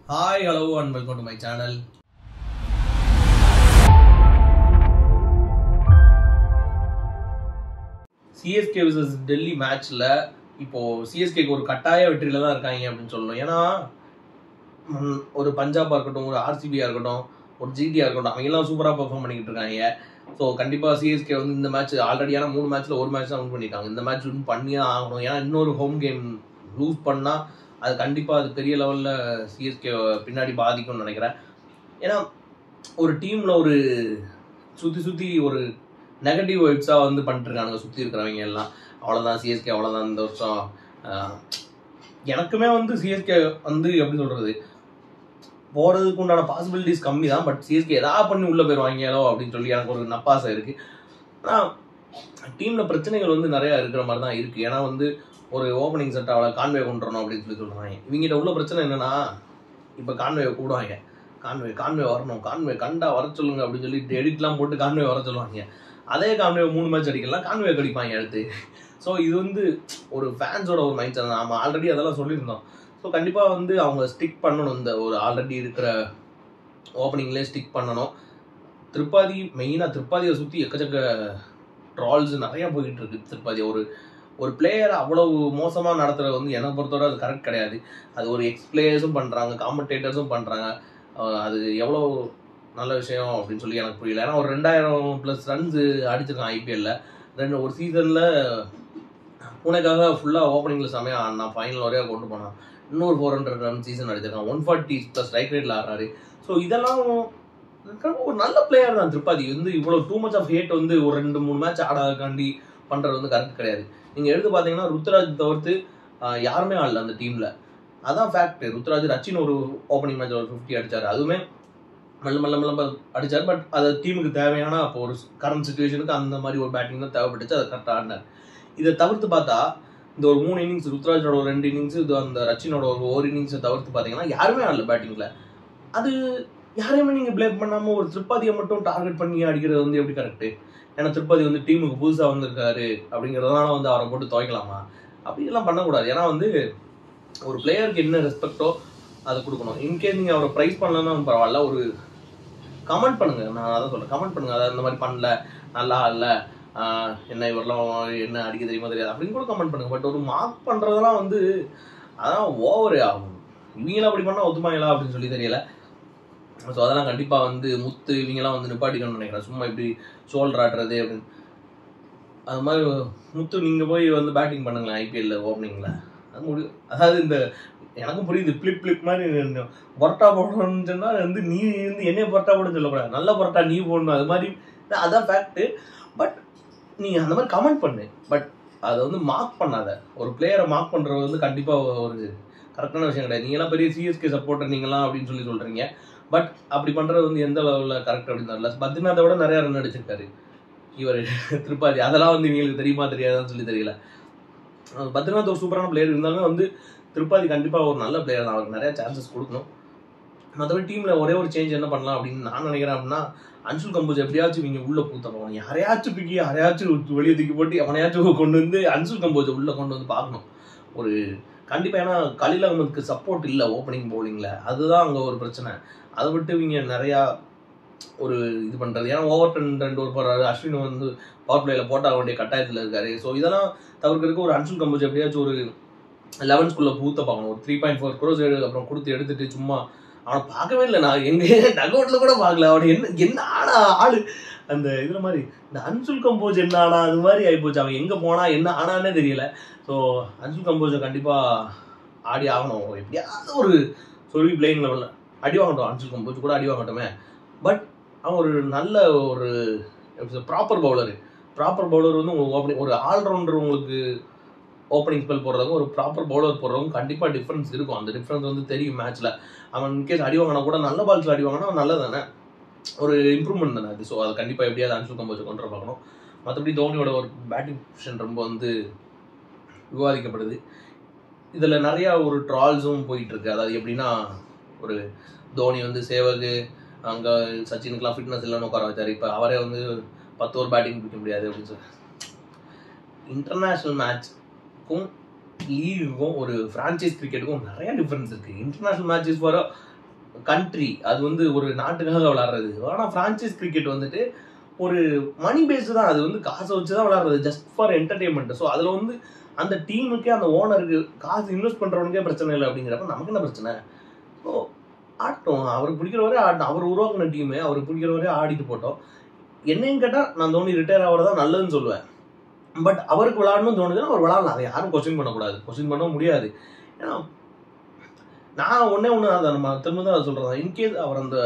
Hi, hello and welcome to my channel. CSK vs Delhi matchல இப்போ CSK ஒரு கட்டாய வெற்றியில தான் இருக்காங்க அப்படின்னு சொல்லணும். ஏன்னா ஒரு பஞ்சாபா இருக்கட்டும், ஒரு RCB இருக்கட்டும், ஒரு GT இருக்கட்டும், அவங்க எல்லாம் சூப்பரா பெர்ஃபார்ம் பண்ணிட்டு இருக்காங்க. ஸோ கண்டிப்பா CSK வந்து இந்த மேட்ச் ஆல்ரெடியான 3 மேட்ச்ல ஒரு மேட்ச் தான் வின் பண்ணிருக்காங்க. இந்த மேட்ச் வின் பண்ணியே ஆகணும். ஏன்னா இன்னொரு ஹோம் கேம் லூஸ் பண்ணா அது கண்டிப்பா அது பெரிய லெவல்ல CSK பின்னாடி பாதிக்கும்னு நினைக்கிறேன். ஏன்னா ஒரு டீம்ல ஒரு சுத்தி ஒரு நெகட்டிவ் வைப்ஸா வந்து பண்ணிட்டு இருக்காங்க சுத்தி இருக்கிறவங்க எல்லாம். அவ்வளவுதான் CSK அவ்வளவுதான் இந்த வருஷம். எனக்குமே வந்து CSK வந்து எப்படி சொல்றது, போறதுக்கு உண்டான பாசிபிலிட்டிஸ் கம்மி தான். பட் CSK ஏதாவது பண்ணி உள்ள போயிருவாங்களோ அப்படின்னு சொல்லி எனக்கு ஒரு நப்பாசை இருக்கு. ஆனா டீம்ல பிரச்சனைகள் வந்து நிறைய இருக்கிற மாதிரி தான் இருக்கு. ஏன்னா வந்து ஒரு ஓப்பனிங் செட் அவளை கான்வே கொண்டு வரணும் அப்படின்னு சொல்லி சொல்றாங்க. இவங்கிட்ட உள்ள பிரச்சனை என்னன்னா, இப்ப கான்வே கூடுவாங்க, கான்வே வரணும், கான்வே கண்டா வர சொல்லுங்க அப்படின்னு சொல்லி எடிட்லாம் போட்டு கான்வே வர சொல்லுவாங்க. அதே கான்வே 3 மேட்ச் அடிக்கலாம், கான்வே அடிப்பாங்க அடுத்து. ஸோ இது வந்து ஒரு ஃபேன்ஸோட ஒரு மைண்ட் செட் தான். நம்ம ஆல்ரெடி அதெல்லாம் சொல்லியிருந்தோம். ஸோ கண்டிப்பாக வந்து அவங்க ஸ்டிக் பண்ணணும், இந்த ஒரு ஆல்ரெடி இருக்கிற ஓப்பனிங்லேயே ஸ்டிக் பண்ணணும். திருப்பாதியை சுற்றி எக்கச்சக்க ட்ரால்ஸ் நிறையா போயிட்டு இருக்கு. திருப்பாதி ஒரு பிளேயரை அவ்வளவு மோசமாக நடத்துறது வந்து என்னை பொறுத்தவரை அது கரெக்ட் கிடையாது. அது ஒரு எக்ஸ்பிளேயர்ஸும் பண்ணுறாங்க, காமெண்டேட்டர்ஸும் பண்ணுறாங்க. அது எவ்வளோ நல்ல விஷயம் அப்படின்னு சொல்லி எனக்கு புரியல. ஏன்னா ஒரு 2000+ ரன்ஸ் அடிச்சிருக்கான் IPL-ல. ஒரு சீசனில் புனேக்காக ஃபுல்லாக ஓப்பனிங்கில் செமையாக ஆடினான், ஃபைனல் வரையா கொண்டு போனான். இன்னொரு 400 ரன் சீசன் அடிச்சிருக்கான், 140+ ஸ்ட்ரைக் ரேட்டில் ஆடுறாரு. ஸோ இதெல்லாம் ஒரு நல்ல பிளேயர் தான். திருப்பாதி வந்து இவ்வளோ டூ மச் ஆஃப் ஹேட் வந்து ஒரு 2-3 மேட்ச் ஆடாதுக்காண்டி பண்ணுறது வந்து கரெக்ட் கிடையாது. நீங்கள் எடுத்து பார்த்தீங்கன்னா ருத்ராஜ் தவிர்த்து யாருமே ஆடல அந்த டீமில். அதான் ஃபேக்ட். ருத்ராஜ் ரச்சின் ஒரு ஓப்பனிங் மேட்ச் ஒரு 50 அடிச்சார், அதுவுமே மெல்ல அடிச்சார். பட் அது டீமுக்கு தேவையான அப்போ ஒரு கரண்ட் சுச்சுவேஷனுக்கு அந்த மாதிரி ஒரு பேட்டிங் தான் தேவைப்பட்டுச்சு, அதை கரெக்டாக ஆடினார். இதை தவிர்த்து பார்த்தா இந்த ஒரு 3 இன்னிங்ஸ், ருத்ராஜோட ஒரு 2 இன்னிங்ஸ், இது அந்த ரச்சினோட ஒரு இன்னிங்ஸை தவிர்த்து பார்த்தீங்கன்னா யாருமே ஆடல பேட்டிங்கில். அது யாரையுமே நீங்கள் பிளேம் பண்ணாமல் ஒரு திருப்பாதியை மட்டும் டார்கெட் பண்ணி அடிக்கிறது வந்து எப்படி கரெக்டு? ஏன்னா திருப்பதி வந்து டீமுக்கு புதுசாக வந்திருக்காரு அப்படிங்கிறதுனால வந்து அவரை போட்டு துவைக்கலாமா? அப்படிலாம் பண்ணக்கூடாது. ஏன்னா வந்து ஒரு பிளேயருக்கு என்ன ரெஸ்பெக்டோ அதை கொடுக்கணும். இன்கேஸ் நீங்கள் அவரை ப்ரைஸ் பண்ணலன்னா பரவாயில்ல, ஒரு கமெண்ட் பண்ணுங்க. நான் அதான் சொல்றேன், கமெண்ட் பண்ணுங்க. அதாவது இந்த மாதிரி பண்ணல, நல்லா இல்லை, என்ன இவரெல்லாம் என்ன அடிக்க தெரியுமா தெரியாது அப்படின்னு கூட கமெண்ட் பண்ணுங்க. பட் ஒரு மார்க் பண்ணுறதெல்லாம் வந்து அதான் ஓவரே ஆகும். இவங்களாம் அப்படி பண்ணால் ஒத்துமாங்களா அப்படின்னு சொல்லி தெரியல. ஸோ அதெல்லாம் கண்டிப்பாக வந்து முத்து இவங்கெல்லாம் வந்து நிப்பாட்டிக்கணும்னு நினைக்கிறேன். சும்மா இப்படி ஷோல்டர் ஆட்டுறது அப்படின்னு. அது மாதிரி முத்து நீங்கள் போய் வந்து பேட்டிங் பண்ணுங்களேன் IPL ஓப்பனிங்கில், அது முடியும். அதாவது இந்த எனக்கும் புரியுது, பிளிப் மாதிரி பொரோட்டா போடணும்னு சொன்னால் வந்து நீ வந்து என்னைய பொரோட்டா போடணும்னு சொல்லக்கூடாது, நல்ல பொரோட்டா நீ போடணும். அது மாதிரி அதான் ஃபேக்ட்டு. பட் நீ அந்த மாதிரி கமெண்ட் பண்ணு, பட் அதை வந்து மார்க் பண்ணாத. ஒரு பிளேயரை மார்க் பண்ணுறது வந்து கண்டிப்பாக ஒரு கரெக்டான விஷயம் கிடையாது. நீங்களாம் பெரிய CSK சப்போர்ட்டர் நீங்களாம் அப்படின்னு சொல்லி சொல்கிறீங்க. பட் அப்படி பண்ணுறது வந்து எந்த லெவலில் கரெக்ட் அப்படின்னு தெரியல. பத்ரிநாத்தை விட நிறையா ரன் அடிச்சிருக்காரு இவர் திருப்பாதி. அதெல்லாம் வந்து இவங்களுக்கு தெரியுமா தெரியாதான்னு சொல்லி தெரியல. பத்ரிநாத் ஒரு சூப்பரான பிளேயர் இருந்தாலுமே வந்து திருப்பாதி கண்டிப்பாக ஒரு நல்ல பிளேயர் தான். அவருக்கு நிறைய சான்சஸ் கொடுக்கணும். மற்றபடி டீமில் ஒரே ஒரு சேஞ்ச் என்ன பண்ணலாம் அப்படின்னு நான் நினைக்கிறேன் அப்படின்னா, அன்சுல் கம்போஜ் எப்படியாச்சும் இவங்க உள்ளே பூத்தணும். யாரையாச்சும் பிக்கி யாரையாச்சும் வெளியே தூக்கி போட்டு அவனையாச்சும் கொண்டு வந்து அன்சுல் கம்போஜை உள்ளே கொண்டு வந்து பார்க்கணும் ஒரு கண்டிப்பாக. ஏன்னா கலீல் அகமதுக்கு சப்போர்ட் இல்லை ஓப்பனிங் பவுலிங்கில், அதுதான் அங்கே ஒரு பிரச்சனை. அதை விட்டு இவங்க நிறையா ஒரு இது பண்ணுறது. ஏன்னா ஓவர் 10 ஓவர் போடுறாரு, அஸ்வின் வந்து பவர் பிளேயில் போட்டாக வேண்டிய கட்டாயத்தில் இருக்காரு. ஸோ இதெல்லாம் தவிர்க்கிறதுக்கு ஒரு அன்சுல் கம்போஜ் எப்படியாச்சும் ஒரு 11ஸ்குள்ளே பூத்த பார்க்கணும். ஒரு 3.4 crores அப்புறம் கொடுத்து எடுத்துட்டு சும்மா அவனை பார்க்கவே இல்லை. நான் எங்கள் டகவுட்டில் கூட பார்க்கல. அவனை என்ன ஆனா ஆளு அந்த இதில் மாதிரி இந்த அன்சுல் கம்போஜ் என்ன ஆனா அது மாதிரி ஆகிப்போச்சு. அவன் எங்கே போனா என்ன ஆனானே தெரியல. ஸோ அன்சுல் கம்போஜை கண்டிப்பாக ஆடி ஆகணும். எப்படியாவது ஒரு சொல்லி பிளேயிங் லெவலில் அடி வாங்கட்டும். அன்சுல் கம்போஜ் கூட அடி வாங்கட்டுமே. பட் அவன் ஒரு நல்ல ஒரு ப்ராப்பர் பவுலர் வந்து உங்களுக்கு ஓப்பனிங் ஒரு ஆல்ரவுண்டர் உங்களுக்கு ஓப்பனிங் ஸ்பெல் போடுறதுக்கும் ஒரு ப்ராப்பர் பவுலர் போடுறதுக்கும் கண்டிப்பாக டிஃப்ரென்ஸ் இருக்கும். அந்த டிஃப்ரென்ஸ் வந்து தெரியும் மேட்ச்சில். அவன் இன்கேஸ் அடி வாங்கினா கூட நல்ல பால்ஸில் அடி வாங்கினா அவன் நல்லது தானே, ஒரு இம்ப்ரூவ்மெண்ட் தானே அது. ஸோ அது கண்டிப்பாக எப்படியாவது அன்சுல் கம்போஜை கொண்டு பார்க்கணும். மற்றபடி தோனியோட ஒரு பேட்டிங் பொசிஷன் ரொம்ப வந்து விவாதிக்கப்படுது. இதில் நிறையா ஒரு ட்ரால்ஸும் போயிட்டுருக்கு. அதாவது எப்படின்னா, ஒரு தோனி வந்து சேவகு அங்கே சச்சினுக்கெலாம் ஃபிட்னஸ் இல்லைன்னு உட்கார வச்சார். இப்போ அவரே வந்து 10 ஓவர் பேட்டிங் பிடிக்க முடியாது அப்படின்னு சொல்லி. இன்டர்நேஷ்னல் மேட்ச்க்கும் லீகுக்கும் ஒரு ஃப்ரான்ச்சைஸ் கிரிக்கெட்டுக்கும் நிறைய டிஃப்ரென்ஸ் இருக்குது. இன்டர்நேஷ்னல் மேட்சஸ் ஃபார் கண்ட்ரி, அது வந்து ஒரு நாட்டுக்காக விளையாடுறது. ஆனால் ஃப்ரான்ச்சைஸ் கிரிக்கெட் வந்துட்டு ஒரு மணி பேஸ்டு தான். அது வந்து காசை வச்சு தான் விளையாடுறது, ஜஸ்ட் ஃபார் என்டர்டெயின்மெண்ட். ஸோ அதில் வந்து அந்த டீமுக்கே அந்த ஓனருக்கு காசு இன்வெஸ்ட் பண்ணுறவனுக்கே பிரச்சனை இல்லை அப்படிங்கிறப்ப நமக்கு என்ன பிரச்சனை? ஸோ ஆட்டும், அவருக்கு பிடிக்கிற வரை ஆட்டும். அவர் உருவாக்குன டீமு அவருக்கு பிடிக்கிற வரை ஆடிட்டு போட்டோம். என்னையும் கேட்டால் நான் தோனி ரிட்டையர் ஆகிறது தான் நல்லதுன்னு சொல்லுவேன். பட் அவருக்கு விளையாடணும்னு தோணுதுன்னா அவர் விளையாடலாம். அதை யாரும் கொஸ்டின் பண்ணக்கூடாது, கொஸ்டின் பண்ண முடியாது. ஏன்னா நான் ஒன்று அதை நம்ம திரும்ப தான் அதை சொல்கிறேன். இன்கேஸ் அவர் அந்த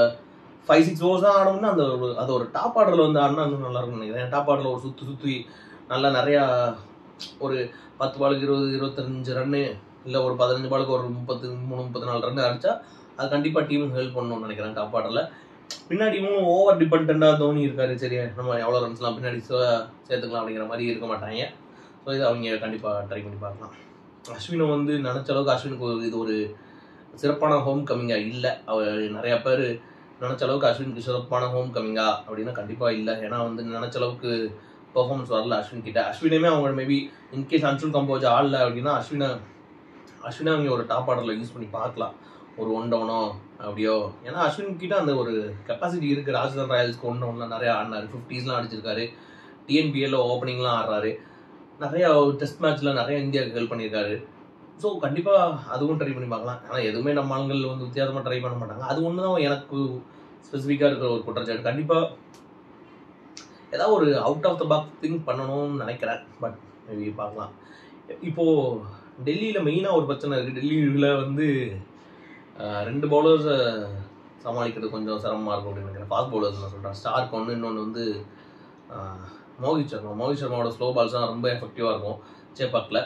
5-6 ஓவர்ஸ் தான் ஆடணும்னா அந்த அது ஒரு டாப் ஆர்டரில் வந்து ஆடினா இன்னும் நல்லா இருக்கும்னு நினைக்கிறேன். டாப் ஆர்டரில் ஒரு சுற்றி நல்லா நிறையா ஒரு 10 பாலுக்கு 20-25 ரன்னு, இல்லை ஒரு 15 பாலுக்கு ஒரு 33-34 ரன் அடித்தா அது கண்டிப்பாக டீமுக்கு ஹெல்ப் பண்ணணும்னு நினைக்கிறேன். டாப் ஆர்டரில் பின்னாடி இவங்க ஓவர் டிபெண்டாக தோனி இருக்காரு, சரியா நம்ம எவ்வளோ ரன்ஸ்லாம் பின்னாடி சேர்த்துக்கலாம் அப்படிங்கிற மாதிரி இருக்க மாட்டாங்க. ஸோ இது அவங்க கண்டிப்பாக ட்ரை பண்ணி பார்க்கலாம். அஸ்வினை வந்து நினச்ச அளவுக்கு அஸ்வினுக்கு இது ஒரு சிறப்பான ஹோம் கம்மிங்காக இல்லை. அவர் நிறையா பேர் நினச்ச அளவுக்கு அஸ்வினுக்கு சிறப்பான ஹோம் கம்மிங்கா அப்படின்னா கண்டிப்பாக இல்லை. ஏன்னா வந்து நினச்ச அளவுக்கு பெர்ஃபார்மன்ஸ் வரல அஸ்வின் கிட்ட. அஸ்வினையுமே அவங்க மேபி இன்கேஸ் அன்சுல் கம்போஜ் ஆடல அப்படின்னா அஸ்வினை அவங்க ஒரு டாப் ஆர்டரில் யூஸ் பண்ணி பார்க்கலாம், ஒரு 1 டவுனோ அப்படியோ. ஏன்னா அஸ்வின் கிட்ட அந்த ஒரு கெப்பாசிட்டி இருக்குது. ராஜஸ்தான் ராயல்ஸ்க்கு 1 டவுன்லாம் நிறையா ஆடினார், 50s அடிச்சிருக்காரு, டிஎன்பிஎல்ல ஓப்பனிங்லாம் ஆடுறாரு, நிறையா டெஸ்ட் மேட்ச்சில் நிறைய இந்தியாவுக்கு ஹெல்ப் பண்ணியிருக்காரு. ஸோ கண்டிப்பாக அதுவும் ட்ரை பண்ணி பார்க்கலாம். ஆனால் எதுவுமே நம்ம ஆண்கள் வந்து வித்தியாசமாக ட்ரை பண்ண மாட்டாங்க. அது ஒன்று தான் எனக்கு ஸ்பெசிஃபிக்காக இருக்கிற ஒரு குற்றச்சாட்டு. கண்டிப்பாக ஏதாவது ஒரு out of the box think பண்ணணும்னு நினைக்கிறேன். பட் மேபி பார்க்கலாம். இப்போது டெல்லியில் மெயினாக ஒரு பிரச்சனை இருக்குது. டெல்லியில் வந்து 2 பவுலர்ஸை சமாளிக்கிறது கொஞ்சம் சிரமமாக இருக்கும் அப்படின்னு நினைக்கிறேன். ஃபாஸ்ட் பவுலர்ஸ் நான் சொல்கிறேன். ஸ்டார்க் ஒன்று, இன்னொன்று வந்து மோஹித் சர்மாவோட ஸ்லோ பால்ஸ் தான் ரொம்ப எஃபெக்டிவாக இருக்கும் சேப்பாக்கில்.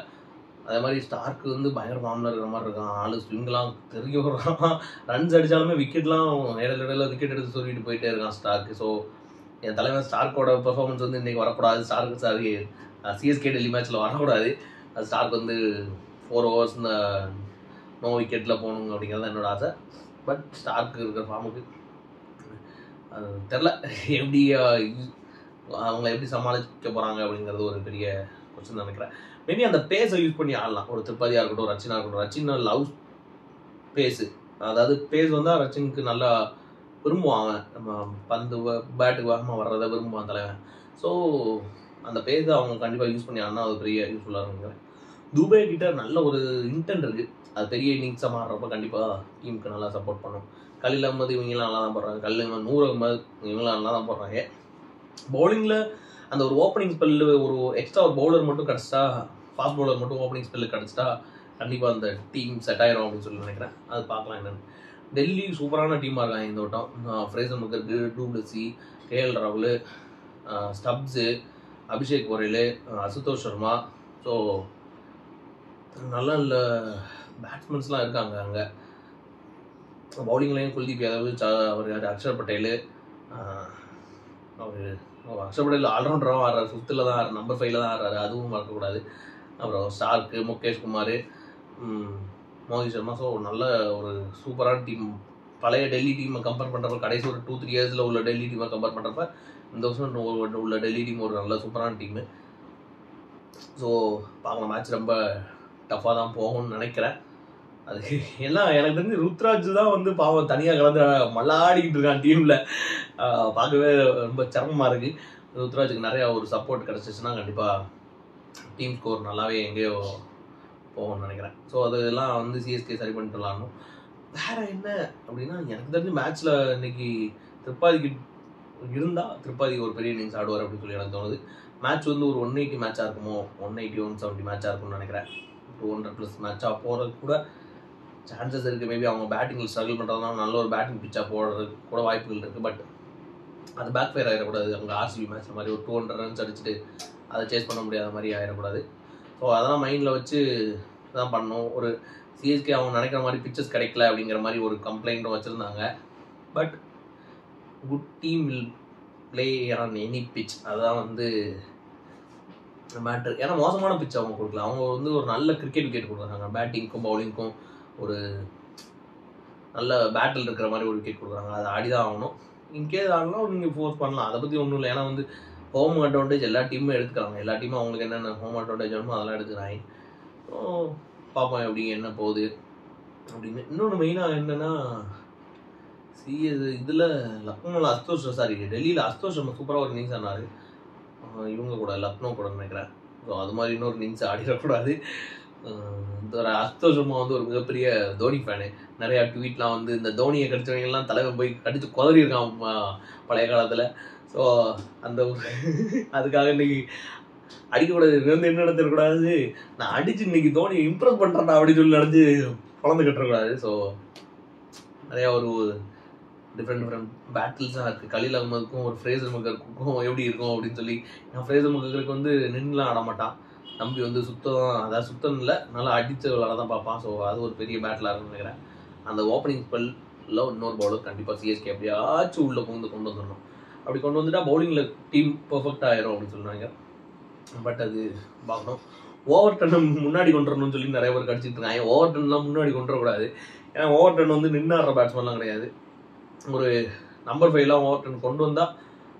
அதே மாதிரி ஸ்டார்க்கு வந்து பயங்கர ஃபார்மில் இருக்கிற மாதிரி இருக்கான். ஆளு ஸ்விங்கெலாம் தெரிய விடுறான், ரன்ஸ் அடித்தாலுமே விக்கெட்லாம் இடையில விக்கெட் எடுத்து சொல்லிட்டு போயிட்டே இருக்கான் ஸ்டார்க்கு. ஸோ என் தலைவர் ஸ்டார்க்கோட பெர்ஃபார்மன்ஸ் வந்து இன்றைக்கி வரக்கூடாது. ஸ்டார்க்கு சிஎஸ்கே டெல்லி மேட்ச்சில் வரக்கூடாது. அது ஸ்டார்க் வந்து 4 ஓவர்ஸ் இந்த நோ விக்கெட்டில் போகணுங்க அப்படிங்கிறது என்னோட ஆசை. பட் ஸ்டார்க்கு இருக்கிற ஃபார்முக்கு அது தெரில எப்படி அவங்கள எப்படி சமாளிக்க போகிறாங்க அப்படிங்கிறது ஒரு பெரிய கொஸ்டின் நினைக்கிறேன். மேபி அந்த பேஸை யூஸ் பண்ணி ஆடலாம். ஒரு திரிபாதியாக இருக்கட்டும், ரச்சினா இருக்கட்டும். ரச்சினா லவ் பேஸு, அதாவது பேஸ் வந்தால் ரச்சினுக்கு நல்லா விரும்புவான். நம்ம பந்து பேட்டுக்கு வேகமாக வர்றதை விரும்புவான் தலைவன். ஸோ அந்த பேஸை அவங்க கண்டிப்பாக யூஸ் பண்ணி ஆடினா அது பெரிய யூஸ்ஃபுல்லாக இருக்குங்கிறேன். துபே கிட்ட நல்ல ஒரு இன்டென்ட் இருக்குது. அது பெரிய இன்னிங்ஸாக மாறுறப்ப கண்டிப்பாக டீமுக்கு நல்லா சப்போர்ட் பண்ணும். கலில் அஹ்மத் இவங்கெல்லாம் நல்லா தான் போடுறாங்க. நூர் அஹ்மத் இவங்கெல்லாம் நல்லா தான் போடுறாங்க. பவுலிங்கில் அந்த ஒரு ஓப்பனிங் ஸ்பெல்லு ஒரு எக்ஸ்ட்ரா ஒரு பவுலர் மட்டும் கிடச்சிட்டா, ஃபாஸ்ட் பவுலர் மட்டும் ஓப்பனிங் ஸ்பெல்லு கிடச்சிட்டா கண்டிப்பாக அந்த டீம் செட் ஆயிரும் அப்படின்னு சொல்லி நினைக்கிறேன். அது பார்க்கலாம் என்னென்னு. டெல்லி சூப்பரான டீமாக இருக்காங்க இந்த வட்டம். ஃப்ரேசர் மக்கருக்கு, டூ பிளஸி, கேஎல் ராகுல், ஸ்டப்ஸு, அபிஷேக் கோரேலு, அசுதோஷ் சர்மா. ஸோ நல்ல நல்ல பேட்ஸ்மென்ஸ்லாம் இருக்காங்க அங்கே. பவுலிங்லேயும் குல்தீப் யாதவ், அவர் அக்ஷர் பட்டேலு, அவர் அக்ஷர் பட்டேல் ஆல்ரவுண்டராகவும் ஆடுறாரு, 5th தான் ஆடுறாரு, நம்பர் 5 தான் ஆடுறாரு, அதுவும் மறக்கக்கூடாது. அப்புறம் ஸ்டார்க்கு, முகேஷ் குமார், மோஹித் சர்மா. ஸோ நல்ல ஒரு சூப்பரான டீம். பழைய டெல்லி டீமை கம்பேர் பண்ணுறப்ப, கடைசி ஒரு 2-3 இயர்ஸில் உள்ள டெல்லி டீமை கம்பேர் பண்ணுறப்ப இந்த வருஷம் உள்ள டெல்லி டீம் ஒரு நல்ல சூப்பரான டீமு. ஸோ பார்க்கலாம், மேட்ச் ரொம்ப டஃப்பாக தான் போகும்னு நினைக்கிறேன். அது எல்லாம் எனக்கு தெரிஞ்சு ருத்ராஜ் தான் வந்து பாவம் தனியாக கலந்து மல்லாடிக்கிட்டு இருக்கான் டீமில். பார்க்கவே ரொம்ப சிரமமாக இருக்குது. ருத்ராஜுக்கு நிறையா ஒரு சப்போர்ட் கிடச்சிச்சுன்னா கண்டிப்பாக டீம் ஸ்கோர் நல்லாவே எங்கேயோ போகும்னு நினைக்கிறேன். ஸோ அதெல்லாம் வந்து சிஎஸ்கே சரி பண்ணிட்டு விளாடணும். வேறு என்ன அப்படின்னா, எனக்கு தெரிஞ்சு மேட்ச்சில் இன்னைக்கு திரிபாதிக்கு இருந்தால் திரிபாதி ஒரு பெரிய இன்னிங்ஸ் ஆடுவார் அப்படின்னு சொல்லி எனக்கு தோணுது. மேட்ச் வந்து ஒரு 180 மேட்சாக இருக்குமோ, 180-170 மேட்சாக இருக்கும்னு நினைக்கிறேன். 200+ மேட்சாக போகிறதுக்கு கூட சான்சஸ் இருக்குது. மேபி அவங்க பேட்டிங்கில் ஸ்ட்ரகிள் பண்ணுறதுனால நல்ல ஒரு பேட்டிங் பிச்சாக போடுறதுக்கு கூட வாய்ப்புகள் இருக்குது. பட் அது பேக் ஃபயர் ஆகிடக்கூடாது. அவங்க ஆர்சிபி மேட்ச் மாதிரி ஒரு 200 ரன்ஸ் அடிச்சுட்டு அதை சேஸ் பண்ண முடியாத மாதிரி ஆகிடக்கூடாது. ஸோ அதெல்லாம் மைண்டில் வச்சு தான் பண்ணணும். ஒரு சிஎஸ்கே அவங்க நினைக்கிற மாதிரி பிச்சஸ் கிடைக்கல அப்படிங்கிற மாதிரி ஒரு கம்ப்ளைண்ட்டும் வச்சுருந்தாங்க. But good team will play on any pitch, அதுதான் வந்து மேட்ரு. ஏன்னா மோசமான பிச் அவங்க கொடுக்கல. அவங்க வந்து ஒரு நல்ல கிரிக்கெட் விக்கெட் கொடுக்குறாங்க. பேட்டிங்க்கும் பவுலிங்க்கும் ஒரு நல்ல பேட்டில் இருக்கிற மாதிரி ஒரு விக்கெட் கொடுக்குறாங்க. அதை ஆடிதான் ஆகணும். இன்கேஸ் ஆடலாம் நீங்கள் ஃபோர்ஸ் பண்ணலாம், அதை பற்றி ஒன்றும் இல்லை. ஏன்னா வந்து ஹோம் அட்வான்டேஜ் எல்லா டீமும் எடுத்துக்கிறாங்க. எல்லா டீமும் அவங்களுக்கு என்னென்ன ஹோம் அட்வான்டேஜ் வேணுமோ அதெல்லாம் எடுத்துக்கிறாங்க. ஸோ பார்ப்போம் எப்படி என்ன போகுது அப்படின்னு. இன்னொன்று மெயினாக என்னென்னா, இதில் லக்னோவில் அஸ்தோஷ் சாரி டெல்லியில் அஸ்தோஷ் சூப்பராக ஒரு இன்னிங்ஸ் ஆனார். இவங்க கூட லக்னோ கூட நினைக்கிறேன். ஸோ அது மாதிரி இன்னொரு இன்னிங்ஸ் ஆடிடக்கூடாது. அஸ்தோஷ் சர்மா வந்து ஒரு மிகப்பெரிய தோனி ஃபேனு. நிறையா ட்வீட்லாம் வந்து இந்த தோனியை கடிச்சவங்கலாம் தலைவன் போய் கடிச்சு குதறியிருக்கான் பழைய காலத்தில். ஸோ அந்த அதுக்காக இன்னைக்கு அடிக்கக்கூடாது, வந்து என்ன நடத்திடக்கூடாது, நான் அடிச்சு இன்னைக்கு தோனியை இம்ப்ரெஸ் பண்ணுறேன்டா அப்படின்னு சொல்லி நினச்சி குழந்தை கட்டக்கூடாது. ஸோ நிறையா ஒரு டிஃப்ரெண்ட் பேட்டில்ஸாக இருக்குது. கலீல் அகமதுக்கும் ஒரு ஃப்ரேசர் மக்கருக்கும் எப்படி இருக்கும் அப்படின்னு சொல்லி. நான் ஃப்ரேசர் மக்கருக்கு வந்து நின்றுலாம் ஆட மாட்டான். நம்பி வந்து சுத்தம் இல்லை, நல்லா அடித்து விளாட தான் பார்ப்பான். ஸோ அது ஒரு பெரிய பேட்டிலாக இருக்குன்னு நினைக்கிறேன். அந்த ஓப்பனிங் ஸ்பெல்லில் இன்னொரு பவுலர் கண்டிப்பாக சிஎஸ்கே எப்படியாச்சும் உள்ளே கொண்டு வந்துடணும். அப்படி கொண்டு வந்துட்டா பவுலிங்கில் டீம் பர்ஃபெக்ட் ஆயிரும் அப்படின்னு சொல்லுவாங்க. பட் அது பார்க்கணும். ஓவர் டன்னை முன்னாடி கொண்டு வரணும்னு சொல்லி நிறைய பேர் கடிச்சிட்டு இருக்காங்க. ஓவர் டன்லாம் முன்னாடி கொண்டு வரக்கூடாது. ஏன்னா ஓவர் டன் வந்து நின்னாடுற பேட்ஸ்மேன்லாம் கிடையாது. ஒரு நம்பர் 5லாம் ஓவர் டன் கொண்டு வந்தால்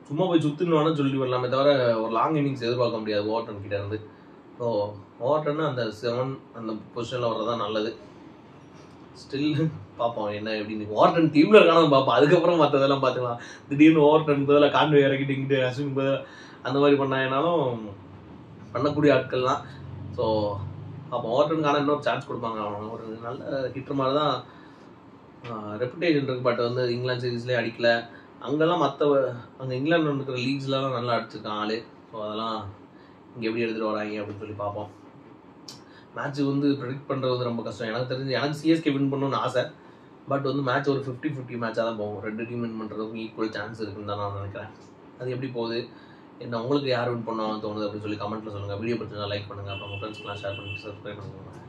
சும்மா போய் சுற்றுன்னு சொல்லி வரலாமே தவிர ஒரு லாங் இன்னிங்ஸ் எதிர்பார்க்க முடியாது ஓவர் டன் கிட்டே இருந்து. ஸோ ஓவர் டன்னு அந்த 7 அந்த பொசிஷனில் வர்றதான் நல்லது. ஸ்டில் பார்ப்போம் என்ன எப்படின்னு. ஓவர் டன் டீமில் இருக்கானு பார்ப்போம், அதுக்கப்புறம் மற்றதெல்லாம் பார்த்துக்கலாம். திடீர்னு ஓவர் டன் பதிலாக கான்வே இறக்கிட்டு இங்கிட்டு அஸ்வின் பதிலாக அந்த மாதிரி பண்ணாங்கனாலும் பண்ணக்கூடிய ஆட்கள்லாம். ஸோ அப்போ ஓவர் டனுக்கான இன்னொரு சான்ஸ் கொடுப்பாங்க. அவங்க ஒரு நல்ல ஹிட்டர் மாதிரி தான் ரெப்புடேஷன் இருக்குது. பட் வந்து இங்கிலாந்து சீரீஸ்லேயே அடிக்கல. அங்கெல்லாம் அங்கே இங்கிலாந்து இருக்கிற லீக்ஸ்லாம் நல்லா அடிச்சிருக்கான் ஆள். ஸோ அதெல்லாம் இங்கே எப்படி எடுத்துகிட்டு வராங்க அப்படின்னு சொல்லி பார்ப்போம். மேட்ச் வந்து ப்ரெடிக்ட் பண்ணுறது வந்து ரொம்ப கஷ்டம். எனக்கு தெரிஞ்சு எனக்கு சிஎஸ்கே வின் பண்ணணும்னு ஆசை. பட் வந்து மேட்ச் ஒரு 50-50 மேட்சாக தான் போகும். 2 டீம் வின் பண்ணுறதுக்கும் ஈக்குவல் சான்ஸ் இருக்குன்னு தான் நான் நினைக்கிறேன். அது எப்படி போகுது, என்ன உங்களுக்கு யார் வின் பண்ணுவாங்கன்னு தோணுது அப்படின்னு சொல்லி கமெண்ட்டில் சொல்லுங்கள். வீடியோ பிடிச்சா லைக் பண்ணுங்கள். அப்புறம் உங்கள் ஃப்ரெண்ட்ஸ்க்கெலாம் ஷேர் பண்ணிட்டு சப்ஸ்கிரைப் பண்ணுங்கள்.